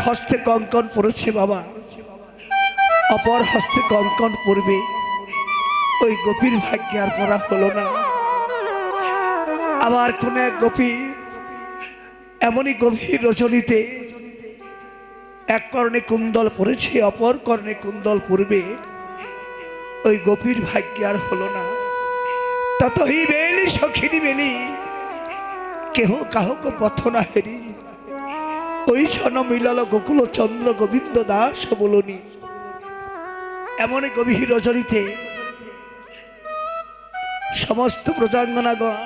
হস্তে কঙ্কন পড়েছে বাবা, অপর হস্তে কঙ্কন পড়বে, ওই গোপীর ভাগ্যে আর পড়া হলো না। আবার কোন এক গোপী এমনই গভীর রজনীতে এক কর্ণে কুণ্ডল পড়েছে, অপর কর্ণে কুণ্ডল পড়বে, ওই গোপীর ভাগ্যে আর হলো না। ততই বেলি সখিনী বেলি, কেহ কাহক পথ না হেরি, ওই জন মিলল গোকুল চন্দ্র গোবিন্দ দাস বলনি। এমন গভীর রজনীতে সমস্ত প্রজাঙ্গনাগণ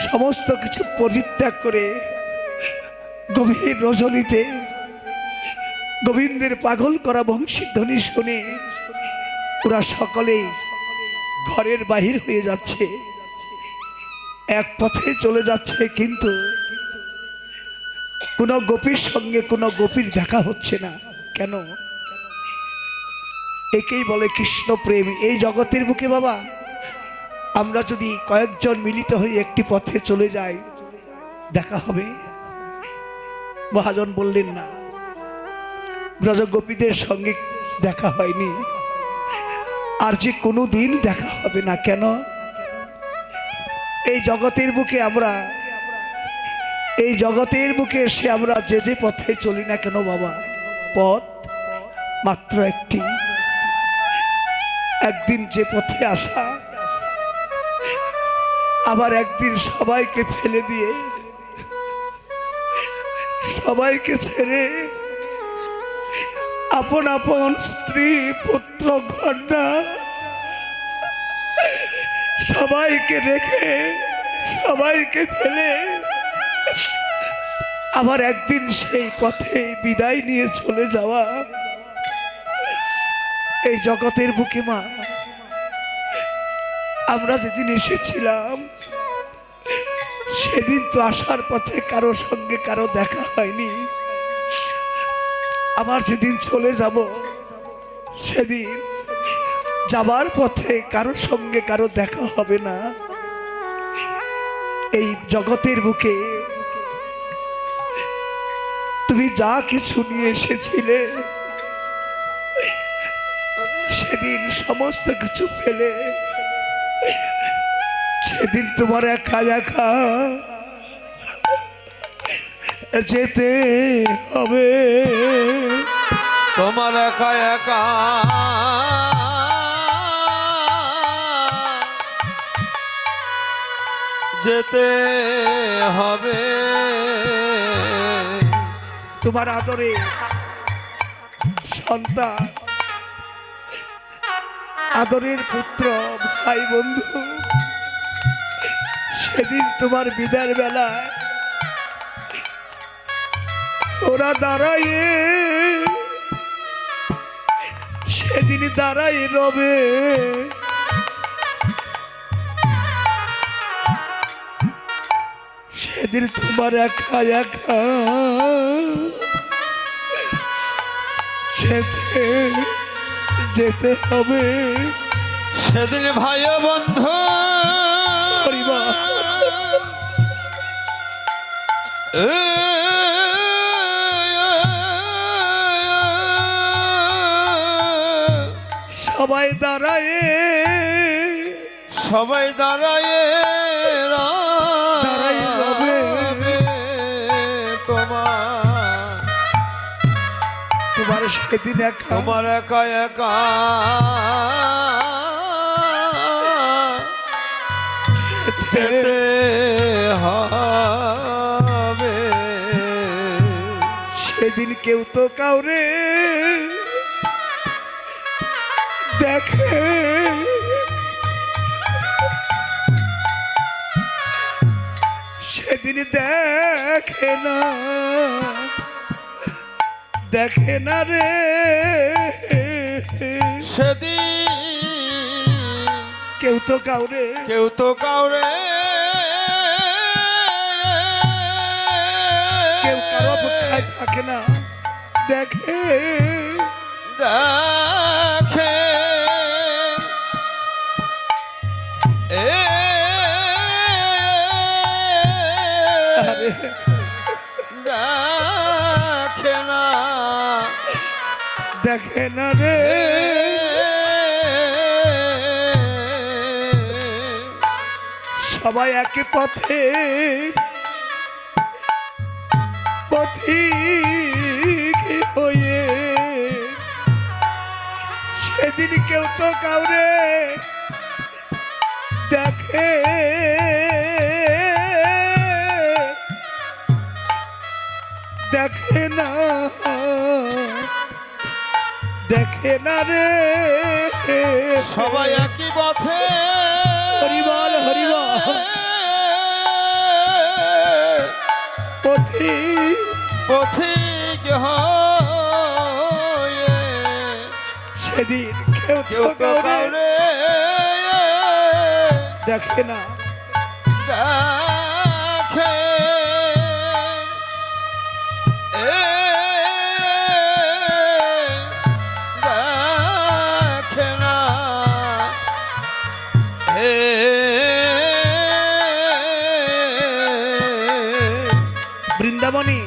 সমস্ত কিছু পরিত্যাগ করে গভীর রজনীতে গোবিন্দের পাগল করা বংশীধ্বনি শুনে ওরা সকলেই ঘরের বাহির হয়ে যাচ্ছে, এক পথে চলে যাচ্ছে, কিন্তু কোনো গোপীর সঙ্গে কোনো গোপীর দেখা হচ্ছে না। কেন? একেই বলে কৃষ্ণ প্রেম। এই জগতের বুকে বাবা, আমরা যদি কয়েকজন মিলিত হয়ে একটি পথে চলে যাই, দেখা হবে? মহাজন বললেন না, ব্রজগোপীদের সঙ্গে দেখা হয়নি, আর যে কোনো দিন দেখা হবে না। কেন? এই জগতের বুকে আমরা, এই জগতের বুকে এসে আমরা যে যে পথে চলি না কেন বাবা, পথ মাত্র একটি। একদিন যে পথে আসা, আবার একদিন সবাইকে ফেলে দিয়ে, সবাইকে ছেড়ে, আপন আপন স্ত্রী পুত্র কন্যা সবাইকে রেখে, সবাইকে ফেলে আবার একদিন সেই পথে বিদায় নিয়ে চলে যাওয়া। এই জগতের বুকে মা, আমরা যেদিন এসেছিলাম সেদিন তো আসার পথে কারো সঙ্গে কারো দেখা হয়নি, আবার যেদিন চলে যাব সেদিন যাবার পথে কারো সঙ্গে কারো দেখা হবে না। এই জগতের বুকে তুমি যা কিছু নিয়ে এসেছিলে সেদিন সমস্ত কিছু ফেলে সেদিন তোমার একা একা যেতে হবে, তোমার একা একা যেতে হবে। তোমার আদরে সন্তান, আদরের পুত্র, ভাই, বন্ধু সেদিন তোমার বিদায়ের বেলায় ওরা দাঁড়ায়, সেদিন দাঁড়াই রবে। সেদিন তোমার একা একা যেতে যেতে হবে। সেদিন ভাই বন্ধু সবাই দাঁড়ায়, সবাই দাঁড়ায় দাঁড়াই রবে। তোমার সেদিন একা, তোমার একা একা যেতে হবে। সেদিন কেউ তো কাউরে দেখে, সেদিন দেখে না, দেখে না রে। সেদিন কেউ তো কাউরে, কেউ তো কাউরে, কেউ কারো অপেক্ষায় থাকে না, দেখে দেখে দেখে না দেখে না রে সবাই একে পথে পথিক হয়ে সেদিন কেউ তো কাউরে দেখে দেখে না দেখে না রে সবাই একই পথে হরিবল হরিবল পথিক পথিক হয়ে সেদিন কেউ কেউ তো তো কাউরে কাউরে দেখে না দেখে দেখে না বৃন্দাবনী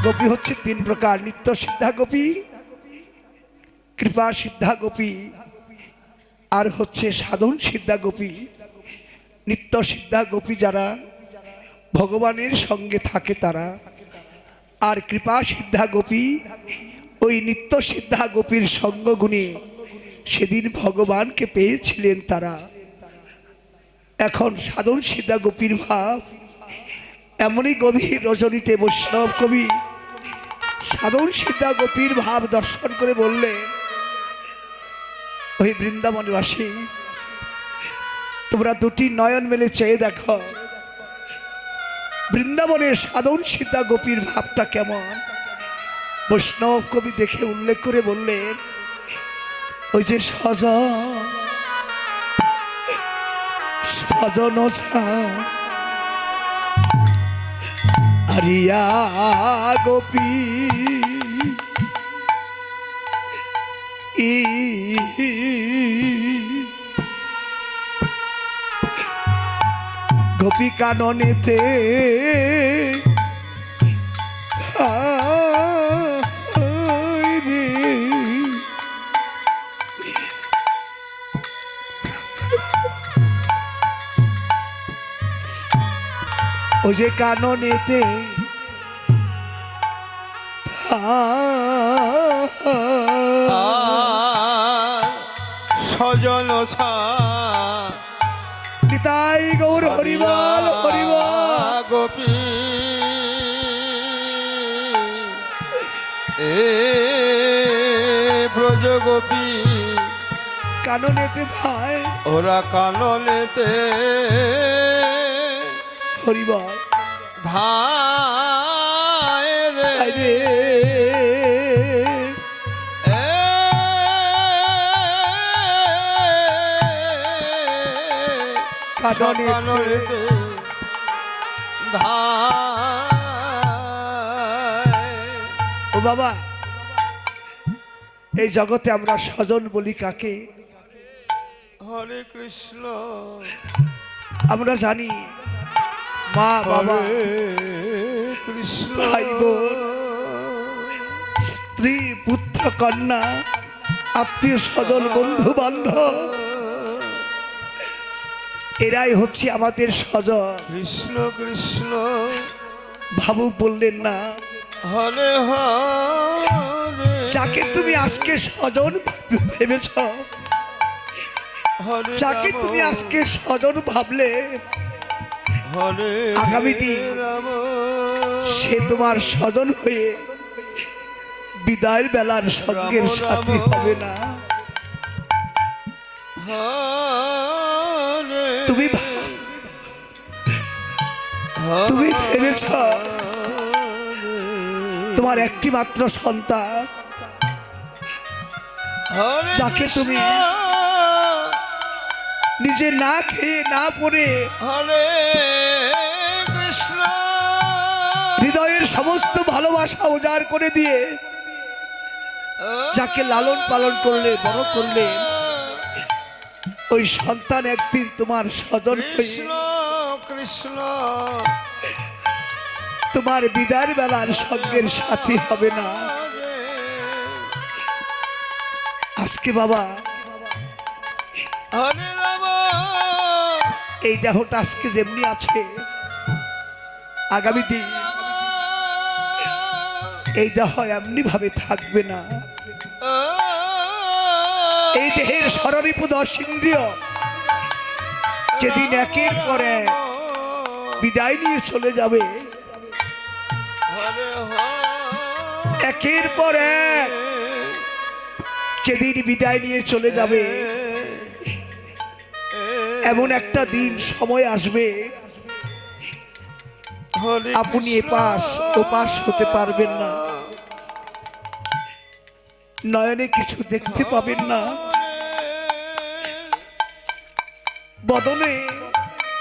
গোপী হচ্ছে তিন প্রকার নিত্য সিদ্ধা গোপী কৃপা সিদ্ধা গোপী আর হচ্ছে সাধন সিদ্ধা গোপী নিত্য সিদ্ধা গোপী যারা ভগবানের সঙ্গে থাকে তারা আর কৃপা সিদ্ধা গোপী ওই নিত্য সিদ্ধা গোপীর সঙ্গ গুণে সেদিন ভগবানকে পেয়েছিলেন তারা এখন সাধন সিদ্ধা গোপীর ভাব এমনই গভীর রজনীতে বৈষ্ণব কবি সাধন সিদ্ধা গোপীর ভাব দর্শন করে বললেন ওই বৃন্দাবনবাসী তোমরা দুটি নয়ন মেলে চেয়ে দেখো বৃন্দাবনের সাধন সিদ্ধা গোপীর ভাবটা কেমন বৈষ্ণব কবি দেখে উল্লেখ করে বললেন ওই যে সজন সজন আরিয়া গোপী গোপী কাননেতে ওই যে কাননেতে সজন নিতাই গৌর হরিবল হরিবল গোপী ব্রজ গোপী কাননেতে ভাই ওরা কাননেতে হরিবল ধায় রে রে কাননেতে ধায় ও বাবা এই জগতে আমরা স্বজন বলি কাকে হরে কৃষ্ণ আমরা জানি মা বাবা হরে কৃষ্ণ ভাই বোন স্ত্রী পুত্র কন্যা আত্মীয় স্বজন বন্ধু বান্ধব এরাই হচ্ছে আমাদের স্বজন কৃষ্ণ কৃষ্ণ ভাবুক বললেন না হরে হরে যাকে তুমি আজকে স্বজন ভেবেছ হরে যাকে রাম, তুমি আজকে স্বজন ভাবলে হরে আগামী দিন রাম, সে তোমার স্বজন হয়ে বিদায়ের বেলার সঙ্গের সাথে হবে না হরে তুমি তুমি ভেবেছ তোমার একটি মাত্র সন্তান হরে যাকে তুমি নিজে না খেয়ে না পড়ে হরে কৃষ্ণ হৃদয়ের সমস্ত ভালোবাসা উজাড় করে দিয়ে যাকে লালন পালন করলে বড় করলে ওই সন্তান একদিন তোমার স্বজন হয়ে কৃষ্ণ কৃষ্ণ তোমার বিদার বেলার সঙ্গের সাথী হবে না। আজকে বাবা হরে রাম এই দেহটা আজকে যেমনি আছে, আগামী দিন এই দেহ এমনি ভাবে থাকবে না। এই দেহের ষড়রিপু 10 ইন্দ্রিয় যেদিন একের পর এক বিদায় নিয়ে চলে যাবে, হরে একের পর এক যেদিন বিদায় নিয়ে চলে যাবে, এমন একটা দিন সময় আসবে আপনি এপাশ ওপাশ হতে পারবেন না, নয়নে কিছু দেখতে পাবেন না, বদনে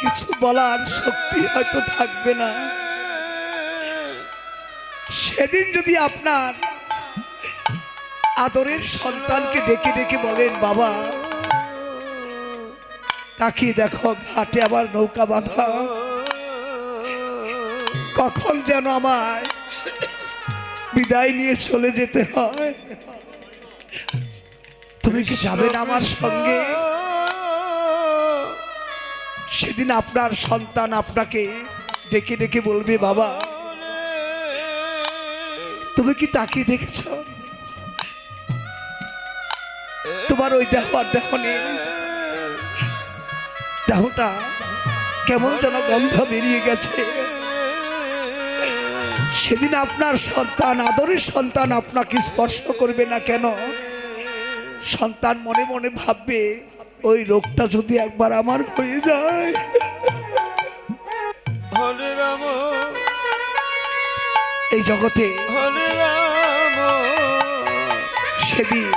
কিছু বলার শক্তি হয়তো থাকবে না। সেদিন যদি আপনার আদরের সন্তানকে ডেকে ডেকে বলেন, বাবা তাকিয়ে দেখো ঘাটে আবার নৌকা বাঁধা, কখন যেন আমায় বিদায় নিয়ে চলে যেতে হয়, তুমি কি যাবে না আমার সঙ্গে? সেদিন আপনার সন্তান আপনাকে ডেকে ডেকে বলবে, বাবা তুমি কি তাকিয়ে দেখেছ তোমার ওই দেহ আর দেহ নেই, দেহটা কেমন যেন গন্ধ বেরিয়ে গেছে। সেদিন আপনার সন্তান, আদরের সন্তান আপনাকে স্পর্শ করবে না কেন? সন্তান মনে মনে ভাববে, ওই রোগটা যদি একবার আমার হয়ে যায়। হরে রাম এই জগতে হরে রাম সেদিন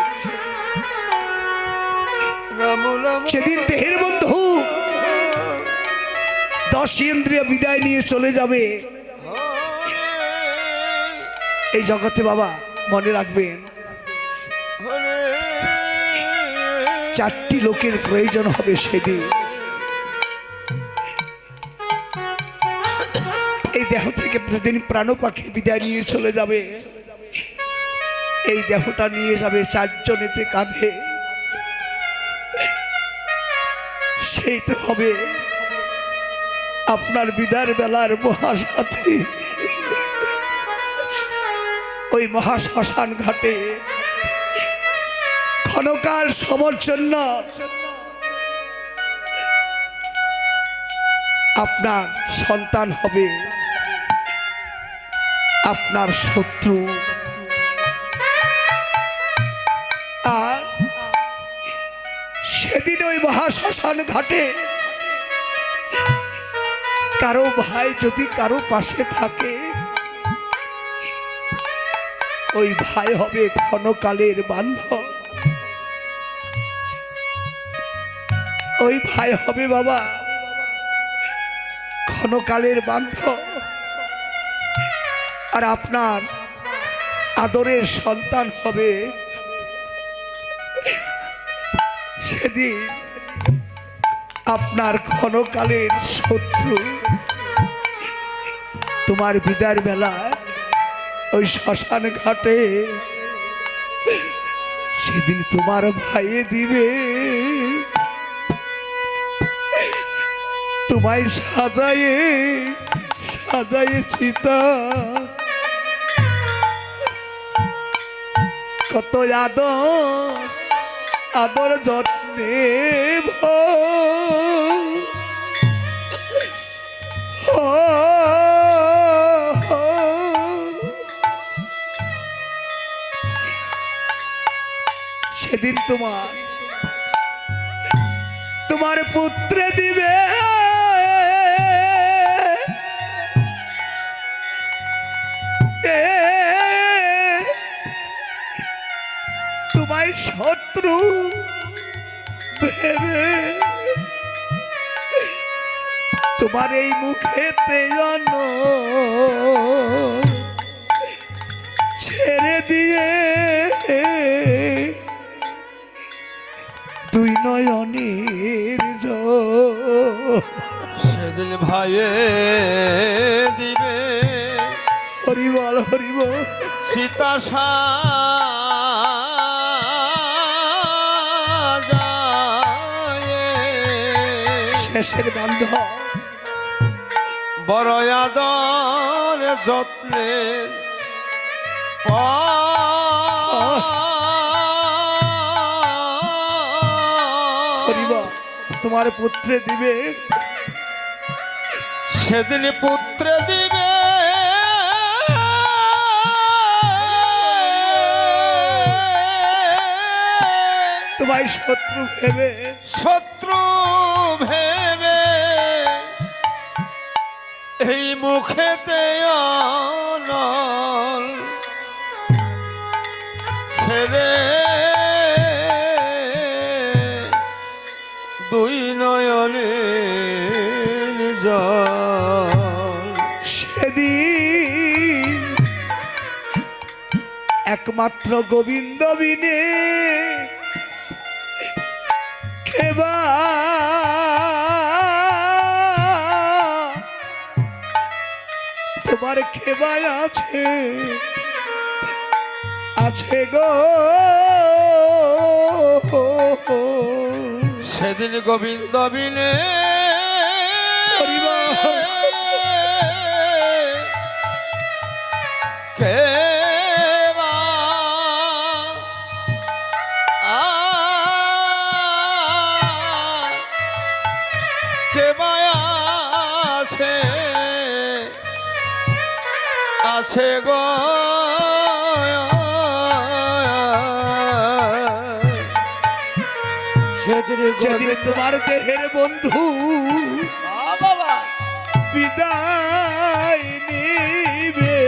রাম রাম সেদিন দেহের বন্ধু 10 ইন্দ্রিয় বিদায় নিয়ে চলে যাবে। এই জগতে বাবা মনে রাখবেন, হরে 4টি লোকের প্রয়োজন হবে সেদিন। এই দেহ থেকে প্রতিদিন প্রাণ পাখি বিদায় নিয়ে চলে যাবে, এই দেহটা নিয়ে যাবে 4 জনেতে কাঁধে। সেই তো হবে আপনার বিদায়ের বেলার মহাসাথী। ওই মহাশ্মশান ঘাটে ক্ষণকাল সবার জন্য আপনার সন্তান হবে আপনার শত্রু, আর সেদিন ওই মহাশ্মশান ঘাটে কারো ভাই যদি কারো পাশে থাকে, ওই ভাই হবে ক্ষণকালের বান্ধব, ওই ভাই হবে বাবা ক্ষণকালের বান্ধব। আর আপনার আদরের সন্তান হবে সেদিন আপনার ক্ষণকালের শত্রু। তোমার বিদায়ের বেলায় ওই শ্মশান ঘাটে সেদিন তোমার ভাইয়ে দিবে, তোমায় সাজায়ে সাজায়ে চিতা, কত আদর আদর যত্নে সেদিন তোমার পুত্রে দিবে তোমায় শত্রু ভেবে, তোমার এই মুখেতে ছেড়ে দিয়ে তুই নয়নের জল সেদিন ভাইয়ে দিবে বল হরি বল। সীতা সাজায়ে শেষের বান্ধব বড় আদর যত্নের হরি বল। তোমার পুত্রে দিবে সেদিন পুত্র দিবে তোমায় শত্রু ভেবে শত্রু ভেবে এই মুখেতে অনল ছেড়ে দুই নয়নের জল সেদিন একমাত্র গোবিন্দ বিনে খেবা তোমার খেবায় আছে আছে গো। সেদিন গোবিন্দ বিনে হরি বল। কে বা কে বা আছে আছে গো যেদিন তোমার দেহের বন্ধু বাবা বিদায় নিবে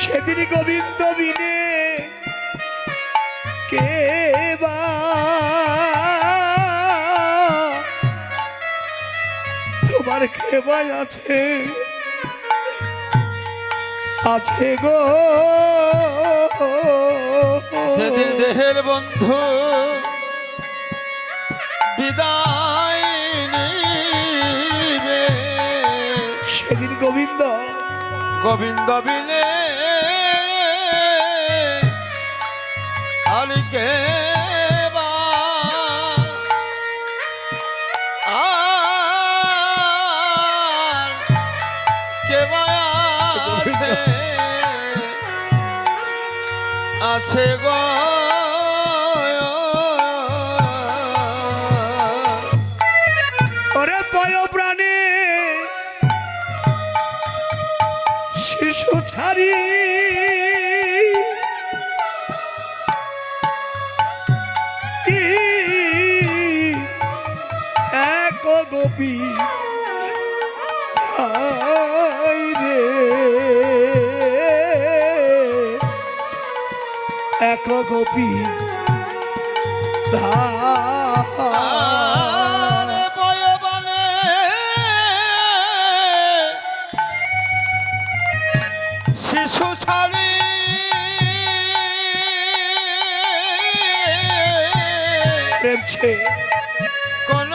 সেদিন গোবিন্দ বিনে কে বা তোমার খেবায় আছে আছে গো। সেদিন দেহের বন্ধু বিদায় নিবে সেদিন গোবিন্দ গোবিন্দ বিনে আলিকে বা আর কে বা আছে গো। ওরে পয় প্রাণে শিশু ছাড়ি এক গোপী আই রে এক গোপী আরে বয়বানে শিশু ছাড়ি প্রেমছে কোন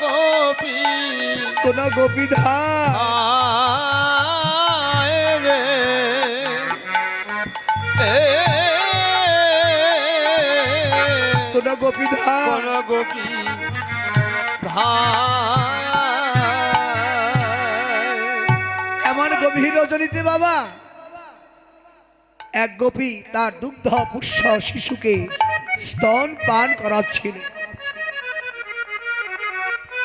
গোপী কোন গোপী ধা রে কোন গোপী ধা কোন গোপী এমন গভীর রজনীতে বাবা এক গোপী তার দুগ্ধ পুষ্য শিশুকে স্তন পান করাচ্ছিল।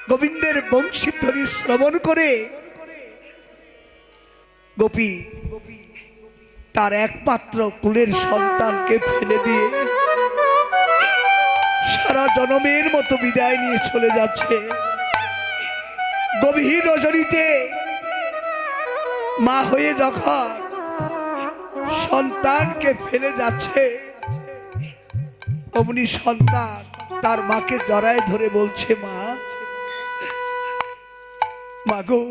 গোবিন্দের বংশীধ্বনি শ্রবণ করে গোপী তার একমাত্র কুলের সন্তানকে ফেলে দিয়ে সারা জনমের মতো বিদায় নিয়ে চলে যাচ্ছে। গভীর রজনীতে মা হয়ে যখন সন্তানকে ফেলে যাচ্ছে অমনি সন্তান তার মাকে জড়ায় ধরে বলছে মা মাগো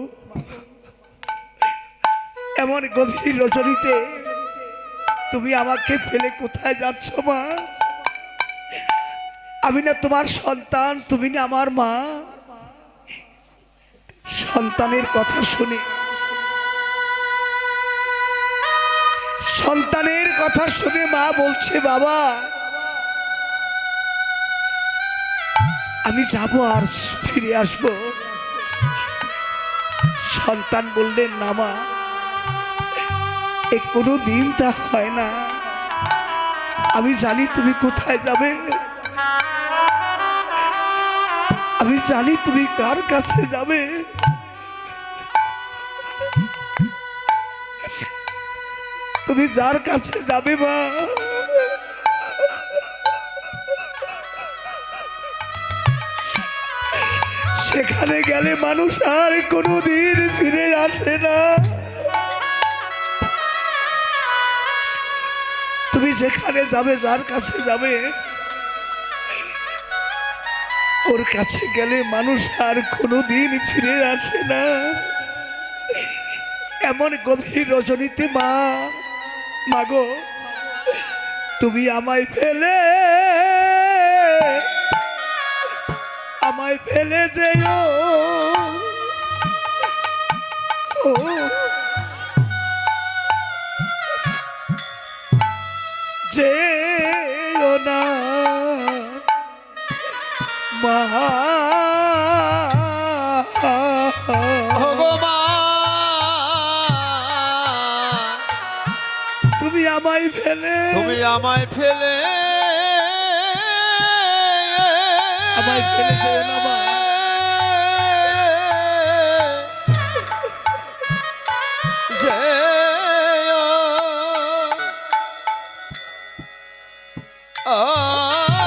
এমন গভীর রজনীতে তুমি আমাকে ফেলে কোথায় যাচ্ছ মা? আমি না তোমার সন্তান, তুমি না আমার মা। সন্তানের কথা শুনে সন্তানের কথা শুনে মা বলছে, বাবা আমি যাব আর ফিরে আসব। সন্তান বললেন, না মা, এ কোনো দিন তা হয় না। আমি জানি তুমি কোথায় যাবে, আমি জানি তুমি কার কাছে যাবে। তুমি যার কাছে যাবে মা, সেখানে গেলে মানুষ আর কোনোদিন ফিরে আসে না। তুমি যেখানে যাবে, যার কাছে যাবে, ওর কাছে গেলে মানুষ আর কোনোদিন ফিরে আসে না। এমন গভীর রজনীতে মা, মাগো তুমি আমায় ফেলে যেও, ও যেও না মা। ওগো মা, তুমি আমায় ফেলে যেও না মা।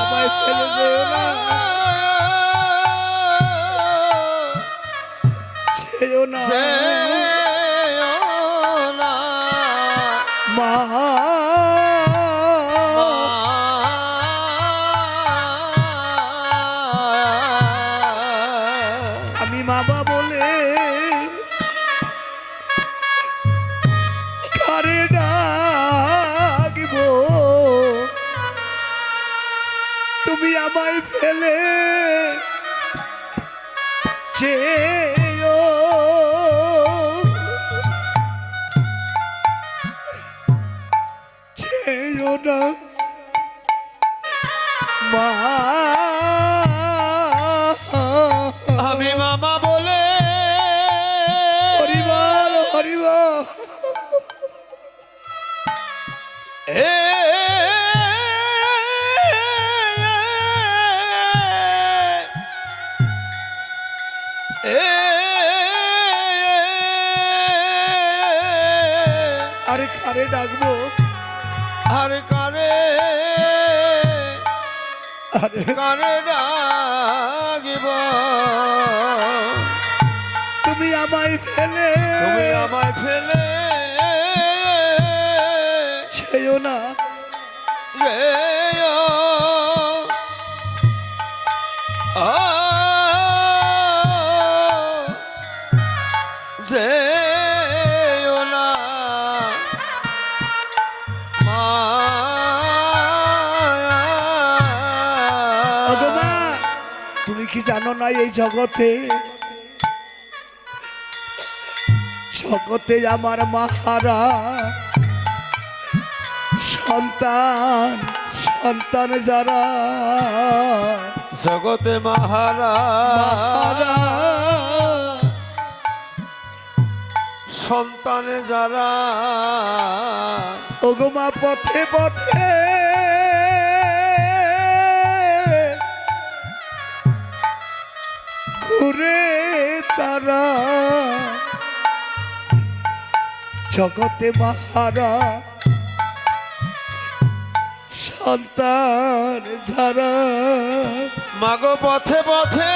আমায় ফেলে যেও না, যেও না মা। আমি বাবা বলে কারে ডাকব, তুমি আমায় ফেলে যেও, যেও না মা। আমি মামা বলে হরিবল হরিবল। এ আরে কারে ডাকবো, আরে কারে ডাকিব, তুমি আমায় ফেলে ছেও না রে যেও না মা। ওগো মা, তুমি কি জানো না এই জগতে আমার মাহারা সন্তান যারা, জগতে মাহারা সন্তানে যারা, ওগো মা পথে পথে ঘুরে তারা, জগতে মাহারা সন্তান যারা, মাগো পথে পথে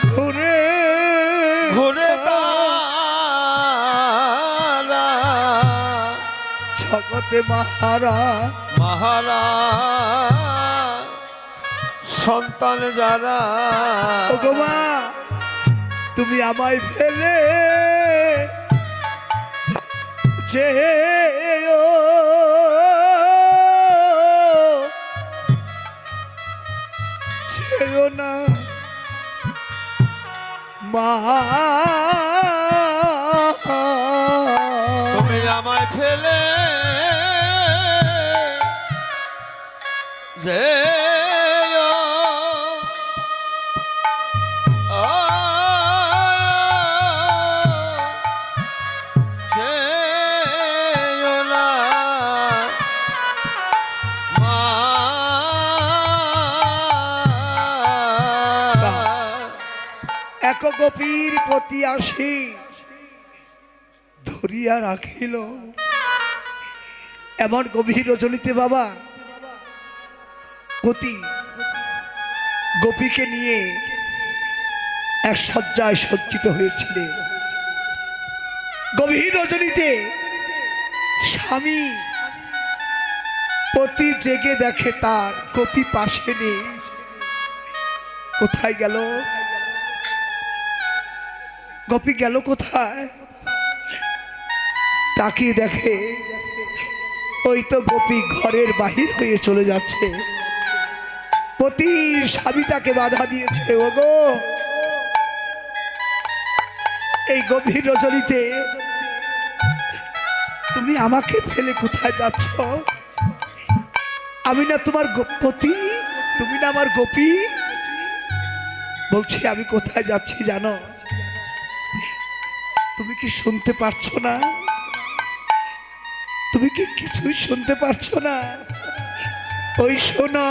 ঘুরে ঘুরে তারা, জগতে মাহারা সন্তান যারা, ওগো মা তুমি আমায় ফেলে যেও, যেও না মা। ফেলে যে এক গোপীর প্রতি আসি ধরিয়া রাখিল। এমন গভীর রজনীতে বাবা পতি গোপীকে নিয়ে এক শয্যায় সজ্জিত হয়েছিলেন। গভীর রজনীতে স্বামী পতি জেগে দেখে তার গোপী পাশে নেই। কোথায় গেল? গোপী গেল কোথায়? তাকিয়ে দেখে ওই তো গোপী ঘরের বাহির হয়ে চলে যাচ্ছে। পতির স্বামী তাকে বাধা দিয়েছে। ওগো, এই গভীর রজনীতে তুমি আমাকে ফেলে কোথায় যাচ্ছ? আমি না তোমার পতি, তুমি না আমার গোপী। বলছি আমি কোথায় যাচ্ছি জানো? তুমি কি শুনতে পারছো না? তুমি কি কিছুই শুনতে পারছো না? ওই শোনো,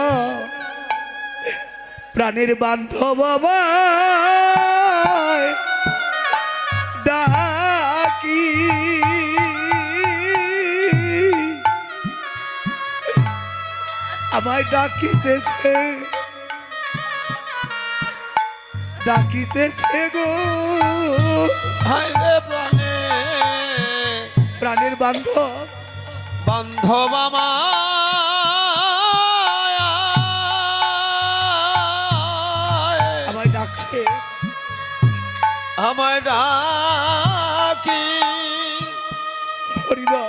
প্রাণের বান্ধব আমায় ডাকি, আমায় ডাকিতেছে, ডাকিতেছে গো। হায় রে প্রাণে, প্রাণের বান্ধব, বান্ধব আমায় ডাকছে, আমায় ডাকি। হরিবা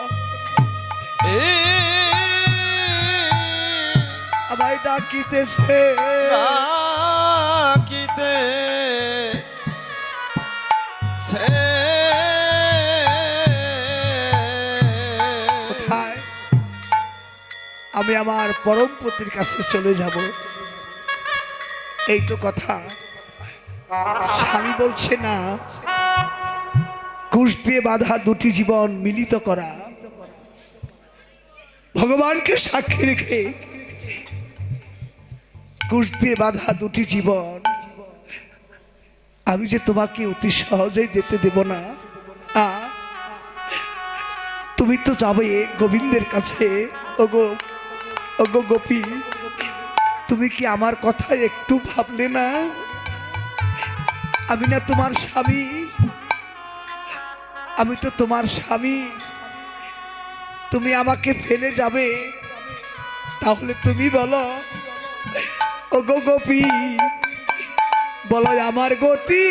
আমায় ডাকিতেছে, ডাকিতে কোথায়? আমি আমার পরম পতির কাছে চলে যাব। এই তো কথা। স্বামী বলছে না, কুশ দিয়ে বাঁধা দুটি জীবন মিলিত করা, ভগবানকে সাক্ষী রেখে কুশ দিয়ে বাঁধা দুটি জীবন আমি যে তোমাকে অতি সহজেই যেতে দেব না। তুমি তো যাবে গোবিন্দের কাছে। ওগো, ওগো গোপী, তুমি কি আমার কথা একটু ভাবলে না? আমি না তোমার স্বামী, আমি তো তোমার স্বামী। তুমি আমাকে ফেলে যাবে, তাহলে তুমি বলো ওগো গোপী, বলো আমার গতি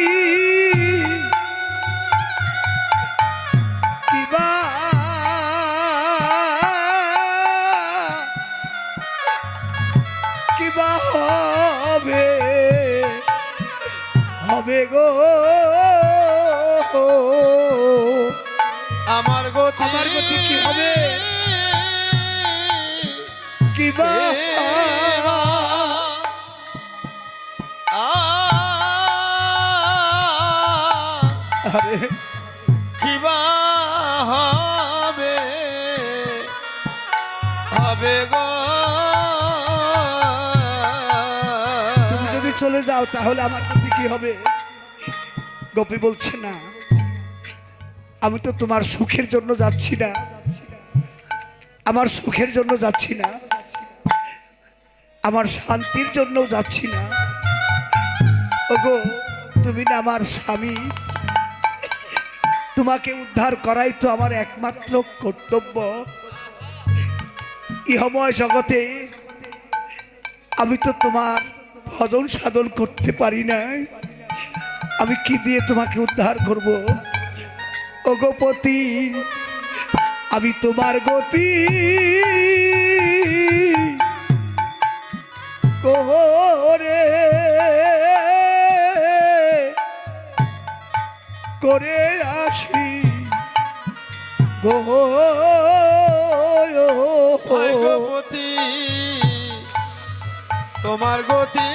কিবা কিবা হবে, হবে গো আমার গতি, আমার গতি কি হবে, কিবা আরে কিবা হবে, হবে গো। তুমি যদি চলে যাও তাহলে আমার গতি কি হবে? গোপী বলছে না, আমি তো তোমার সুখের জন্য যাচ্ছি না, আমার সুখের জন্য যাচ্ছি না, আমার শান্তির জন্য যাচ্ছি না। ওগো, তুমি না আমার স্বামী, তোমাকে উদ্ধার করাই তো আমার একমাত্র কর্তব্য। ইহময় জগতে আমি তো তোমার ভজন সাধন করতে পারি না, আমি কি দিয়ে তোমাকে উদ্ধার করব? ওগো পতি, আমি তোমার গতি কোরে করে আসি, গো হায় গোপতি তোমার গতি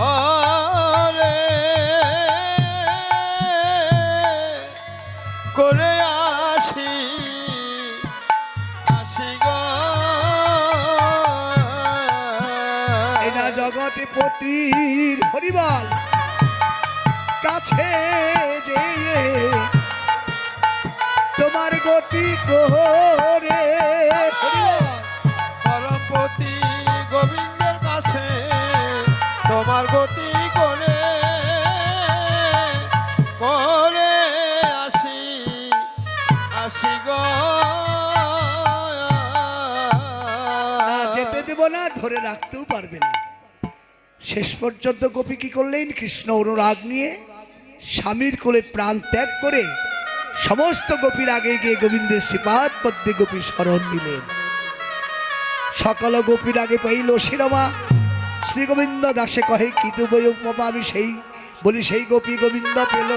আরে করে আসি আসি গো এনা জগৎপতির হরিবল কাছে যে তোমার গতি করে হরিবল পরমপতি গোবিন্দের কাছে তোমার গতি করে করে আসি আসি গো না যেতে দেব না, ধরে রাখতেও পারবে না। শেষ পর্যন্ত গোপী কি করলেন? কৃষ্ণ অনুরাগ নিয়ে স্বামীর কোলে প্রাণ ত্যাগ করে সমস্ত গোপীর আগে গিয়ে গোবিন্দের শ্রীপাদ পদ্মে গোপী শরণ নিলেন। সকল গোপীর আগে পাইল শিরমা। শ্রী গোবিন্দ দাসে কহে কি দেবো পাপা, আমি সেই বলি সেই গোপী গোবিন্দ পেল।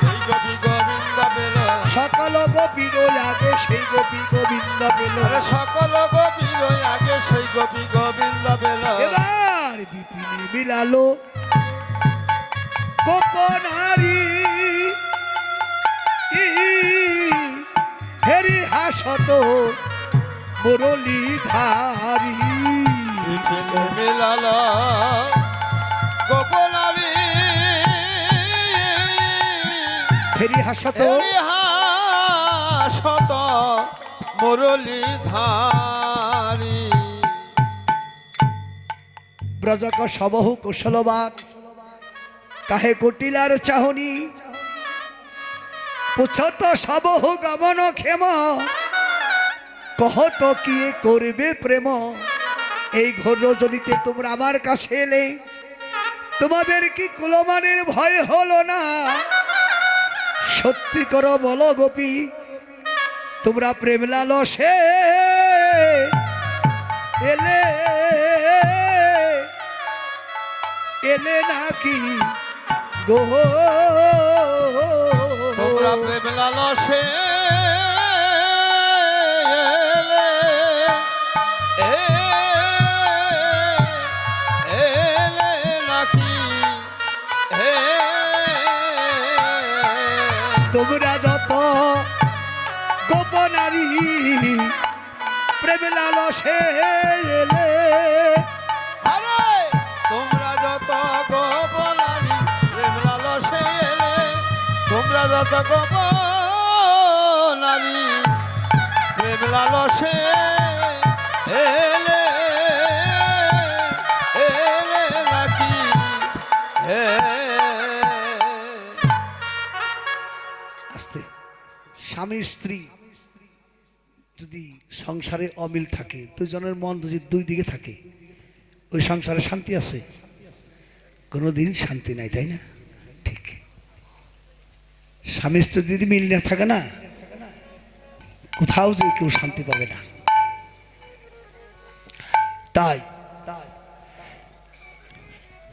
সেই গোপী গোবিন্দ পেল, সকল গোপীর আগে সেই গোপী গোবিন্দ পেল। আরে সকল গোপীর আগে সেই গোপী গোবিন্দ পেল। এবার বিপিনে মিলালো গোপনারী হেরি হাসত মুরলী ধারী। বিপিনে মিলাল গোপনারী হেরি হাসত শত মুরলী ধারী। ব্রজক সবহু কুশলবাদ কাহে কুটিলার চাহনি। পুছত সবহু গমন ক্ষেম কহত কিয়ে করবে প্রেম। এই ঘোর রজনীতে তোমরা আমার কাছে এলে, তোমাদের কি কুলমানের ভয় হলো না? সত্যি করো বলো গোপী, তোমরা প্রেম লালসে এলে এলে নাকি গো? তোমরা প্রেম লালসে এলে, এলে নাকি তোমরা যত গোপনারী প্রেম লালসে এলে। আরে তোমরা যত গোপনারী প্রেম লালসে এলে, তোমরা যত গোপনারী প্রেম লালসে এলে, এলে নাকি আস্তে। স্বামী স্ত্রী যদি সংসারে অমিল থাকে, দুজনের মন যদি দুই দিকে থাকে, ওই সংসারে শান্তি আছে? কোনোদিন শান্তি নাই, তাই না? ঠিক। স্বামী স্ত্রী যদি মিল না থাকে না, কোথাও যে কেউ শান্তি পাবে না। তাই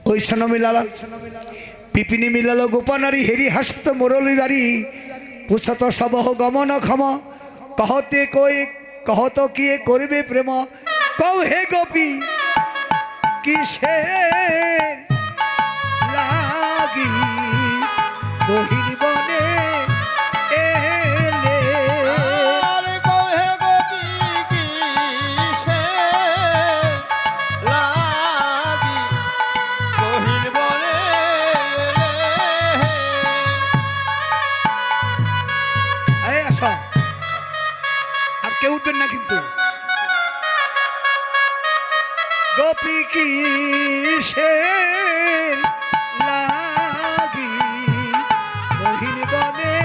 ওই ছানা মিলালা পিপিনি মিলালো গোপানারী হেরি হাসত মুরলীধারী। পুছত সবহ গমন ক্ষম কহতে কই কহত কিয়ে করবে প্রেম। কৌ হে গোপী কিসে লাগি বহিনী বনে এলে। আরে কহে গোপী কিসে লাগি বহিল বনে এলে। এই আসো, আর কেউ উঠবেন না কিন্তু। গোপী কিসের লাগি বহিনী বনে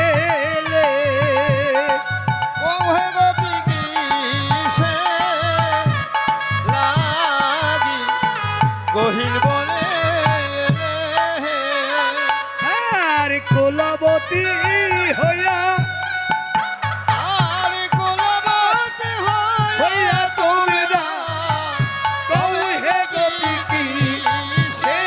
এলে। কহে গোপী কিসে লাগি বহিল বনে এলে। আর কুলবতী হইয়া আরে কুলবতী হইয়া তোমরা কৌ হে গোপী কিসের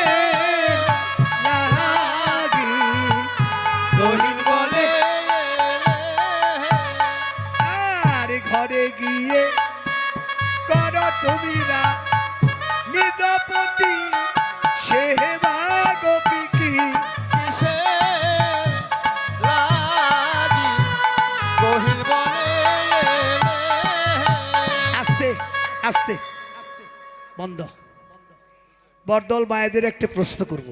আস্তে বন্ধ বরদল মায়েদের একটা প্রশ্ন করব